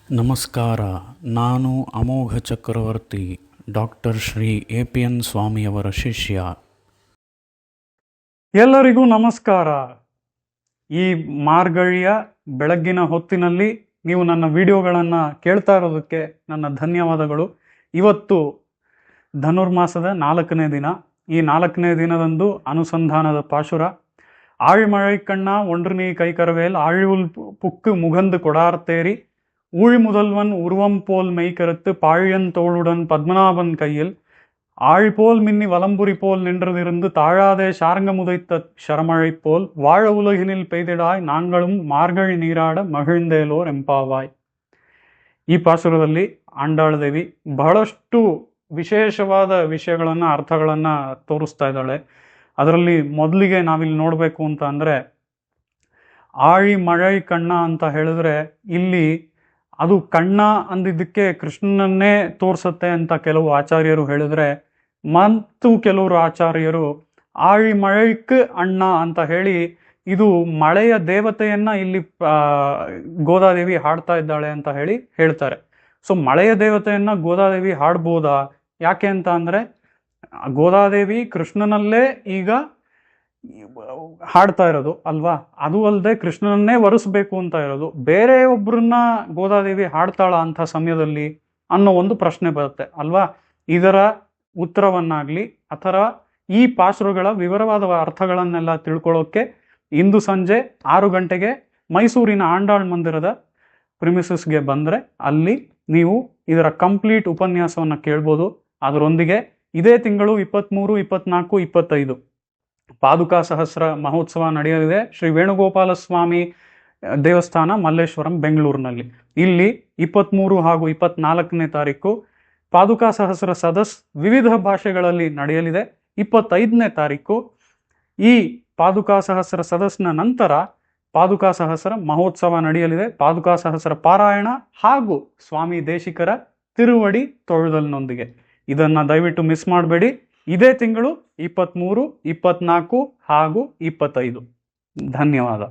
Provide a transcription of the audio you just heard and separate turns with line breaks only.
ನಮಸ್ಕಾರ. ನಾನು ಅಮೋಘ ಚಕ್ರವರ್ತಿ, ಡಾಕ್ಟರ್ ಶ್ರೀ APN ಸ್ವಾಮಿಯವರ ಶಿಷ್ಯ.
ಎಲ್ಲರಿಗೂ ನಮಸ್ಕಾರ. ಈ ಮಾರ್ಗಳಿಯ ಬೆಳಗ್ಗಿನ ಹೊತ್ತಿನಲ್ಲಿ ನೀವು ನನ್ನ ವಿಡಿಯೋಗಳನ್ನು ಕೇಳ್ತಾ ಇರೋದಕ್ಕೆ ನನ್ನ ಧನ್ಯವಾದಗಳು. ಇವತ್ತು ಧನುರ್ಮಾಸದ 4ನೇ ದಿನ. ಈ 4ನೇ ದಿನದಂದು ಅನುಸಂಧಾನದ ಪಾಶುರ. ஆழிமழை கண்ணா ஒன்று நீ கைக்கரவேல் ஆழிவுள் புக்கு முகந்து கொடார்த்தேரி ஊழி முதல்வன் உருவம் போல் மெய்கருத்து பாழியன் தோளுடன் பத்மநாபன் கையில் ஆழிபோல் மின்னி வலம்புரி போல் நின்றதிருந்து தாழாதே சாரங்க முதைத்த ಶರಮழை போல் வாழ உலகினில் பெய்திடாய் நாங்களும் ಮಾರ್ಗಳಿ ನೀರಾಡ ಮಹಿழ்ந்தೇಲೋರ್ ಎಂಪಾವಾಯ್. ಈ ಪಾಸುರದಲ್ಲಿ ಆಂಡಾಳದೇವಿ ಬಹಳಷ್ಟು ವಿಶೇಷವಾದ ವಿಷಯಗಳನ್ನು ಅರ್ಥಗಳನ್ನು ತೋರಿಸ್ತಾ ಇದ್ದಾಳೆ. ಅದರಲ್ಲಿ ಮೊದಲಿಗೆ ನಾವಿಲ್ಲಿ ನೋಡಬೇಕು ಅಂತ ಅಂದರೆ, ಆಳಿ ಮഴை ಕಣ್ಣ ಅಂತ ಹೇಳಿದ್ರೆ ಇಲ್ಲಿ ಅದು ಕಣ್ಣ ಅಂದಿದ್ದಕ್ಕೆ ಕೃಷ್ಣನನ್ನೇ ತೋರಿಸುತ್ತೆ ಅಂತ ಕೆಲವು ಆಚಾರ್ಯರು ಹೇಳಿದ್ರೆ, ಮತ್ತು ಕೆಲವರು ಆಚಾರ್ಯರು ಆಳಿ ಮழைಕ್ ಅಣ್ಣ ಅಂತ ಹೇಳಿ ಇದು ಮಳೆಯ ದೇವತೆಯನ್ನ ಇಲ್ಲಿ ಗೋದಾದೇವಿ ಹಾಡ್ತಾ ಇದ್ದಾಳೆ ಅಂತ ಹೇಳಿ ಹೇಳ್ತಾರೆ. ಸೊ ಮಳೆಯ ದೇವತೆಯನ್ನ ಗೋದಾದೇವಿ ಹಾಡ್ಬೋದಾ? ಯಾಕೆ ಅಂತ ಅಂದರೆ, ಗೋದಾದೇವಿ ಕೃಷ್ಣನಲ್ಲೇ ಈಗ ಹಾಡ್ತಾ ಇರೋದು ಅಲ್ವಾ? ಅದು ಅಲ್ಲದೆ ಕೃಷ್ಣನನ್ನೇ ವರಿಸ್ಬೇಕು ಅಂತ ಇರೋದು. ಬೇರೆ ಒಬ್ಬರನ್ನ ಗೋದಾದೇವಿ ಹಾಡ್ತಾಳ ಅಂಥ ಸಮಯದಲ್ಲಿ ಅನ್ನೋ ಒಂದು ಪ್ರಶ್ನೆ ಬರುತ್ತೆ ಅಲ್ವಾ? ಇದರ ಉತ್ತರವನ್ನಾಗ್ಲಿ ಅಥವಾ ಈ ಪಾಸುರಗಳ ವಿವರವಾದ ಅರ್ಥಗಳನ್ನೆಲ್ಲ ತಿಳ್ಕೊಳ್ಳೋಕೆ ಇಂದು ಸಂಜೆ 6 ಗಂಟೆಗೆ ಮೈಸೂರಿನ ಆಂಡಾಳ್ ಮಂದಿರದ ಪ್ರಿಮಿಸಸ್ಗೆ ಬಂದರೆ ಅಲ್ಲಿ ನೀವು ಇದರ ಕಂಪ್ಲೀಟ್ ಉಪನ್ಯಾಸವನ್ನು ಕೇಳ್ಬೋದು. ಅದರೊಂದಿಗೆ ಇದೇ ತಿಂಗಳು 23, 24, 25 ಪಾದುಕಾ ಸಹಸ್ರ ಮಹೋತ್ಸವ ನಡೆಯಲಿದೆ ಶ್ರೀ ವೇಣುಗೋಪಾಲ ಸ್ವಾಮಿ ದೇವಸ್ಥಾನ ಮಲ್ಲೇಶ್ವರಂ ಬೆಂಗಳೂರಿನಲ್ಲಿ. ಇಲ್ಲಿ 23 ಹಾಗೂ 24ನೇ ತಾರೀಕು ಪಾದುಕಾ ಸಹಸ್ರ ಸದಸ್ ವಿವಿಧ ಭಾಷೆಗಳಲ್ಲಿ ನಡೆಯಲಿದೆ. 25ನೇ ತಾರೀಕು ಈ ಪಾದುಕಾ ಸಹಸ್ರ ಸದಸ್ನ ನಂತರ ಪಾದುಕಾ ಸಹಸ್ರ ಮಹೋತ್ಸವ ನಡೆಯಲಿದೆ. ಪಾದುಕಾ ಸಹಸ್ರ ಪಾರಾಯಣ ಹಾಗೂ ಸ್ವಾಮಿ ದೇಶಿಕರ ತಿರುವಡಿ ತೊഴുದಲ್ನೊಂದಿಗೆ. ಇದನ್ನು ದಯವಿಟ್ಟು ಮಿಸ್ ಮಾಡಬೇಡಿ. ಇದೇ ತಿಂಗಳು 23, 24 ಹಾಗೂ 25. ಧನ್ಯವಾದ.